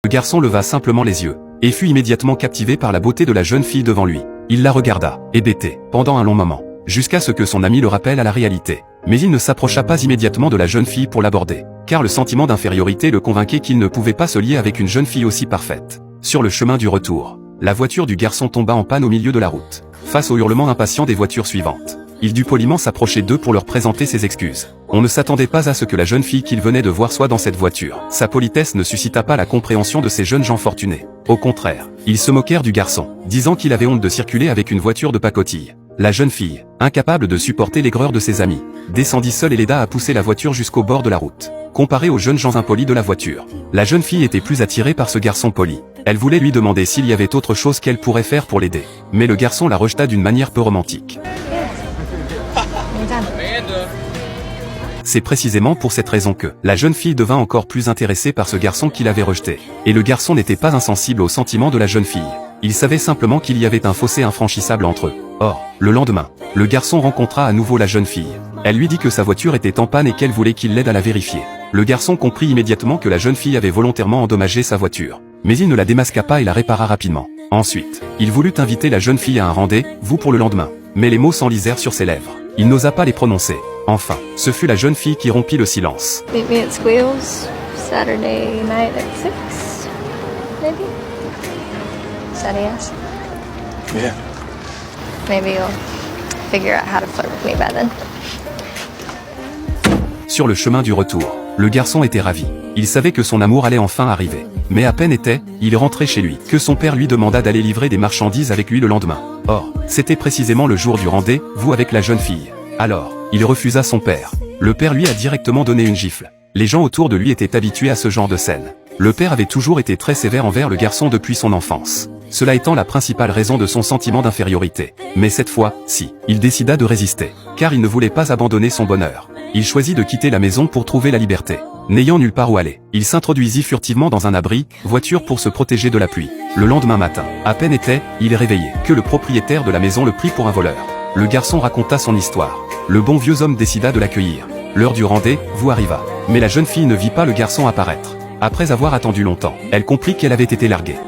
Le garçon leva simplement les yeux, et fut immédiatement captivé par la beauté de la jeune fille devant lui. Il la regarda, hébété, pendant un long moment, jusqu'à ce que son ami le rappelle à la réalité. Mais il ne s'approcha pas immédiatement de la jeune fille pour l'aborder, car le sentiment d'infériorité le convainquait qu'il ne pouvait pas se lier avec une jeune fille aussi parfaite. Sur le chemin du retour, la voiture du garçon tomba en panne au milieu de la route, face au hurlement impatient des voitures suivantes. Il dut poliment s'approcher d'eux pour leur présenter ses excuses. On ne s'attendait pas à ce que la jeune fille qu'il venait de voir soit dans cette voiture. Sa politesse ne suscita pas la compréhension de ces jeunes gens fortunés. Au contraire, ils se moquèrent du garçon, disant qu'il avait honte de circuler avec une voiture de pacotille. La jeune fille, incapable de supporter l'aigreur de ses amis, descendit seule et l'aida à pousser la voiture jusqu'au bord de la route. Comparée aux jeunes gens impolis de la voiture, la jeune fille était plus attirée par ce garçon poli. Elle voulait lui demander s'il y avait autre chose qu'elle pourrait faire pour l'aider. Mais le garçon la rejeta d'une manière peu romantique. C'est précisément pour cette raison que la jeune fille devint encore plus intéressée par ce garçon qui l'avait rejeté. Et le garçon n'était pas insensible aux sentiments de la jeune fille. Il savait simplement qu'il y avait un fossé infranchissable entre eux. Or, le lendemain, le garçon rencontra à nouveau la jeune fille. Elle lui dit que sa voiture était en panne et qu'elle voulait qu'il l'aide à la vérifier. Le garçon comprit immédiatement que la jeune fille avait volontairement endommagé sa voiture. Mais il ne la démasqua pas et la répara rapidement. Ensuite, il voulut inviter la jeune fille à un rendez-vous pour le lendemain. Mais les mots s'enlisèrent sur ses lèvres. Il n'osa pas les prononcer. Enfin, ce fut la jeune fille qui rompit le silence. Meet me at Squeals, Saturday night at 6, maybe? Is that a yes? Yeah. Maybe you'll figure out how to flirt with me by then. Sur le chemin du retour, le garçon était ravi. Il savait que son amour allait enfin arriver. Mais à peine il rentrait chez lui, que son père lui demanda d'aller livrer des marchandises avec lui le lendemain. Or, c'était précisément le jour du rendez-vous avec la jeune fille. Alors, il refusa son père. Le père lui a directement donné une gifle. Les gens autour de lui étaient habitués à ce genre de scène. Le père avait toujours été très sévère envers le garçon depuis son enfance. Cela étant la principale raison de son sentiment d'infériorité. Mais cette fois-ci, il décida de résister, car il ne voulait pas abandonner son bonheur. Il choisit de quitter la maison pour trouver la liberté. N'ayant nulle part où aller, il s'introduisit furtivement dans un abri, voiture pour se protéger de la pluie. Le lendemain matin, à peine il réveillé, que le propriétaire de la maison le prit pour un voleur. Le garçon raconta son histoire. Le bon vieux homme décida de l'accueillir. L'heure du rendez-vous arriva. Mais la jeune fille ne vit pas le garçon apparaître. Après avoir attendu longtemps, elle comprit qu'elle avait été larguée.